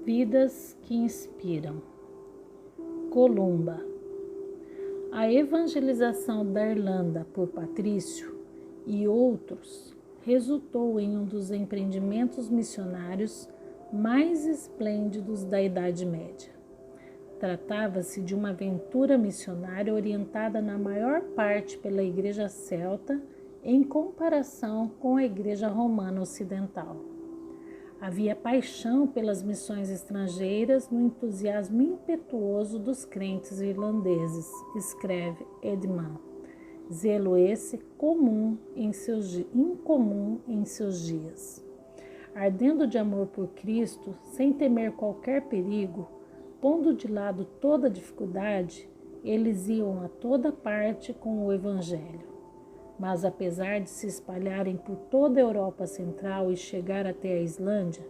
Vidas que inspiram. Columba. A evangelização da Irlanda por Patrício e outros resultou em um dos empreendimentos missionários mais esplêndidos da Idade Média. Tratava-se de uma aventura missionária orientada na maior parte pela Igreja Celta em comparação com a Igreja Romana Ocidental. Havia paixão pelas missões estrangeiras no entusiasmo impetuoso dos crentes irlandeses, escreve Edman. Zelo esse incomum em seus dias. Ardendo de amor por Cristo, sem temer qualquer perigo, pondo de lado toda dificuldade, eles iam a toda parte com o Evangelho. Mas apesar de se espalharem por toda a Europa Central e chegar até a Islândia,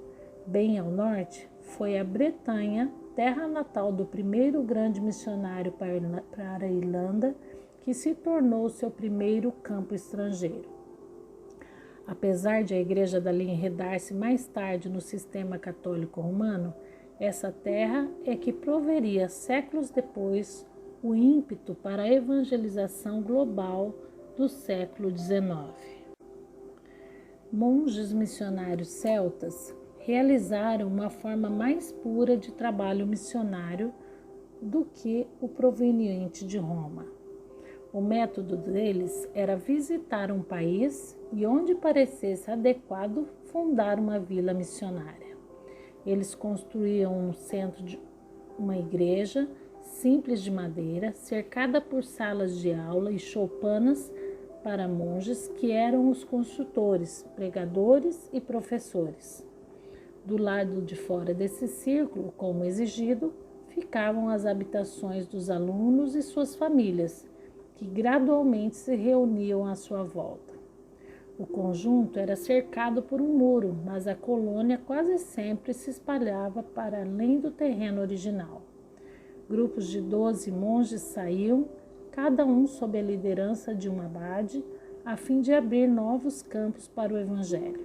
bem ao norte, foi a Bretanha, terra natal do primeiro grande missionário para a Irlanda, que se tornou seu primeiro campo estrangeiro. Apesar de a Igreja dali enredar-se mais tarde no sistema católico romano, essa terra é que proveria séculos depois o ímpeto para a evangelização global do século XIX. Monges missionários celtas realizaram uma forma mais pura de trabalho missionário do que o proveniente de Roma. O método deles era visitar um país e, onde parecesse adequado, fundar uma vila missionária. Eles construíam um centro de uma igreja simples de madeira, cercada por salas de aula e choupanas para monges que eram os construtores, pregadores e professores. Do lado de fora desse círculo, como exigido, ficavam as habitações dos alunos e suas famílias, que gradualmente se reuniam à sua volta. O conjunto era cercado por um muro, mas a colônia quase sempre se espalhava para além do terreno original. Grupos de 12 monges saíam, cada um sob a liderança de um abade, a fim de abrir novos campos para o Evangelho.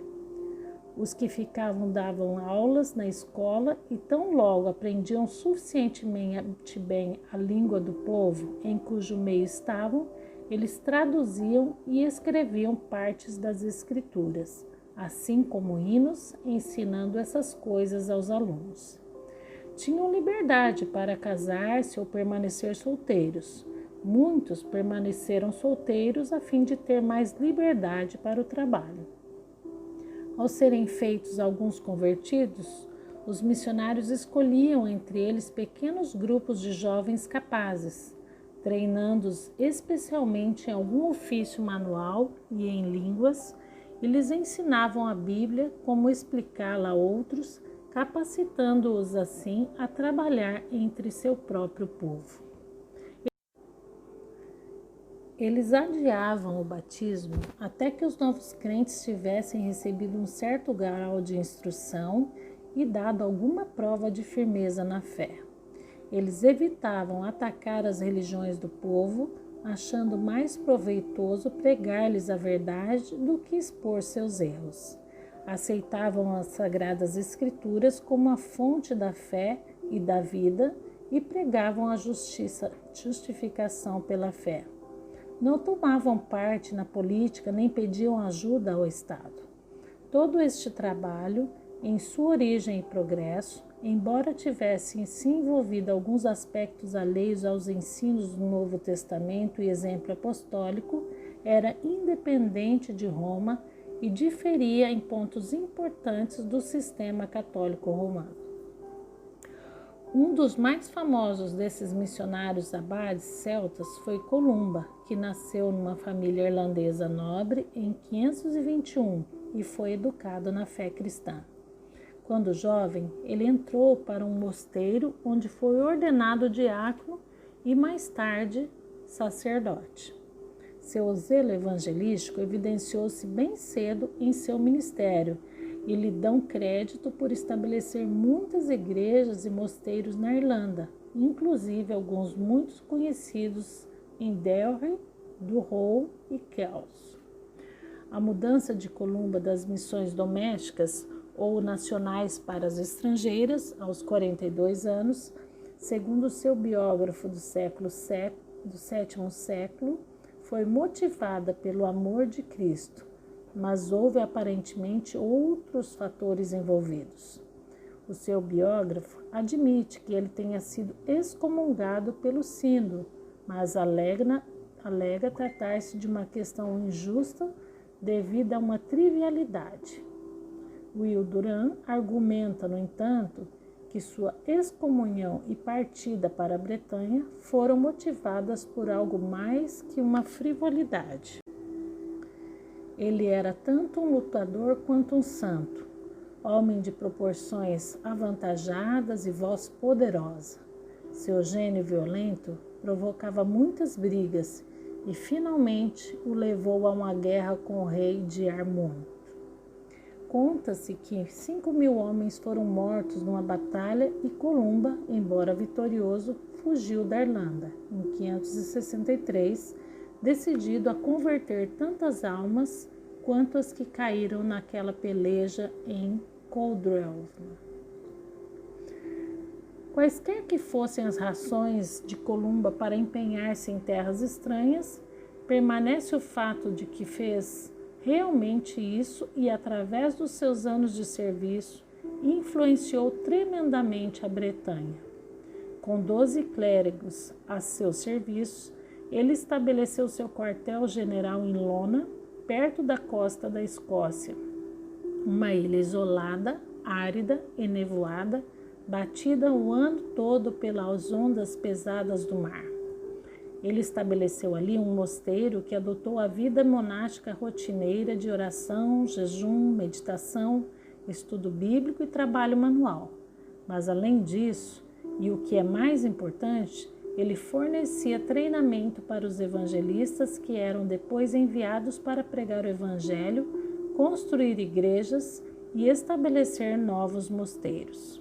Os que ficavam davam aulas na escola e tão logo aprendiam suficientemente bem a língua do povo em cujo meio estavam, eles traduziam e escreviam partes das Escrituras, assim como hinos, ensinando essas coisas aos alunos. Tinham liberdade para casar-se ou permanecer solteiros. Muitos permaneceram solteiros a fim de ter mais liberdade para o trabalho. Ao serem feitos alguns convertidos, os missionários escolhiam entre eles pequenos grupos de jovens capazes, treinando-os especialmente em algum ofício manual e em línguas, e lhes ensinavam a Bíblia, como explicá-la a outros, capacitando-os assim a trabalhar entre seu próprio povo. Eles adiavam o batismo até que os novos crentes tivessem recebido um certo grau de instrução e dado alguma prova de firmeza na fé. Eles evitavam atacar as religiões do povo, achando mais proveitoso pregar-lhes a verdade do que expor seus erros. Aceitavam as Sagradas Escrituras como a fonte da fé e da vida e pregavam a justificação pela fé. Não tomavam parte na política nem pediam ajuda ao Estado. Todo este trabalho, em sua origem e progresso, embora tivessem se envolvido alguns aspectos alheios aos ensinos do Novo Testamento e exemplo apostólico, era independente de Roma e diferia em pontos importantes do sistema católico romano. Um dos mais famosos desses missionários abades celtas foi Columba, que nasceu numa família irlandesa nobre em 521 e foi educado na fé cristã. Quando jovem, ele entrou para um mosteiro onde foi ordenado diácono e mais tarde sacerdote. Seu zelo evangelístico evidenciou-se bem cedo em seu ministério e lhe dão crédito por estabelecer muitas igrejas e mosteiros na Irlanda, inclusive alguns muito conhecidos em Delhi, Durrow e Kells. A mudança de Columba das missões domésticas ou nacionais para as estrangeiras, aos 42 anos, segundo seu biógrafo do sétimo século, foi motivada pelo amor de Cristo, mas houve aparentemente outros fatores envolvidos. O seu biógrafo admite que ele tenha sido excomungado pelo sínodo, mas alega tratar-se de uma questão injusta devido a uma trivialidade. Will Durant argumenta, no entanto, que sua excomunhão e partida para a Bretanha foram motivadas por algo mais que uma frivolidade. Ele era tanto um lutador quanto um santo, homem de proporções avantajadas e voz poderosa. Seu gênio violento provocava muitas brigas e finalmente o levou a uma guerra com o rei de Armon. Conta-se que 5.000 homens foram mortos numa batalha e Columba, embora vitorioso, fugiu da Irlanda em 563, decidido a converter tantas almas quanto as que caíram naquela peleja em Coldrelm. Quaisquer que fossem as razões de Columba para empenhar-se em terras estranhas, permanece o fato de que fez realmente isso e, através dos seus anos de serviço, influenciou tremendamente a Bretanha. Com 12 clérigos a seu serviço, ele estabeleceu seu quartel-general em Lona, perto da costa da Escócia, uma ilha isolada, árida e nevoada, batida o ano todo pelas ondas pesadas do mar. Ele estabeleceu ali um mosteiro que adotou a vida monástica rotineira de oração, jejum, meditação, estudo bíblico e trabalho manual. Mas, além disso, e o que é mais importante, ele fornecia treinamento para os evangelistas que eram depois enviados para pregar o evangelho, construir igrejas e estabelecer novos mosteiros.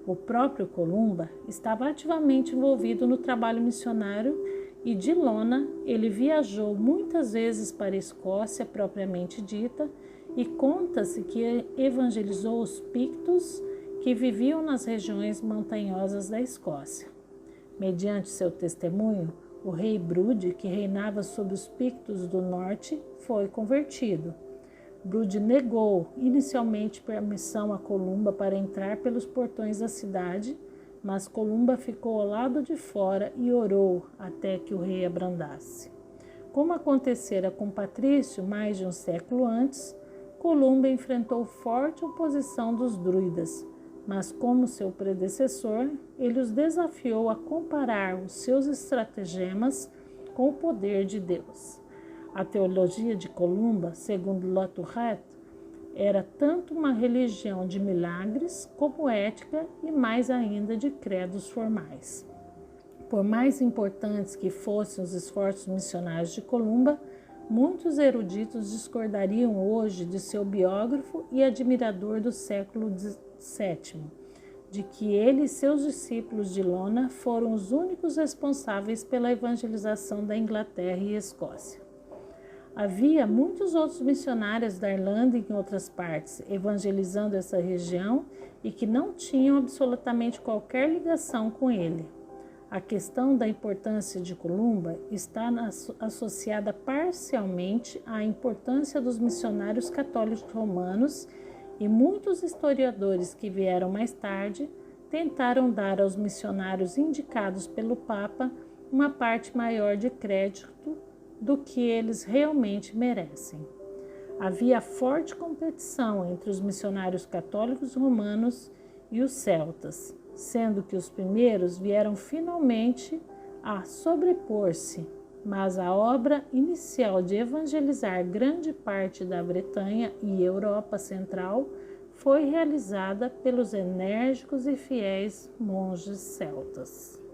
O próprio Columba estava ativamente envolvido no trabalho missionário e de Lona ele viajou muitas vezes para a Escócia propriamente dita e conta-se que evangelizou os pictos que viviam nas regiões montanhosas da Escócia. Mediante seu testemunho, o rei Brude, que reinava sobre os pictos do norte, foi convertido. Brude negou inicialmente permissão a Columba para entrar pelos portões da cidade, mas Columba ficou ao lado de fora e orou até que o rei abrandasse. Como acontecera com Patrício mais de um século antes, Columba enfrentou forte oposição dos druidas, mas como seu predecessor, ele os desafiou a comparar os seus estratagemas com o poder de Deus. A teologia de Columba, segundo Latourette, era tanto uma religião de milagres como ética e mais ainda de credos formais. Por mais importantes que fossem os esforços missionários de Columba, muitos eruditos discordariam hoje de seu biógrafo e admirador do século VII, de que ele e seus discípulos de Lona foram os únicos responsáveis pela evangelização da Inglaterra e Escócia. Havia muitos outros missionários da Irlanda e em outras partes, evangelizando essa região e que não tinham absolutamente qualquer ligação com ele. A questão da importância de Columba está associada parcialmente à importância dos missionários católicos romanos e muitos historiadores que vieram mais tarde tentaram dar aos missionários indicados pelo Papa uma parte maior de crédito do que eles realmente merecem. Havia forte competição entre os missionários católicos romanos e os celtas, sendo que os primeiros vieram finalmente a sobrepor-se, mas a obra inicial de evangelizar grande parte da Bretanha e Europa Central foi realizada pelos enérgicos e fiéis monges celtas.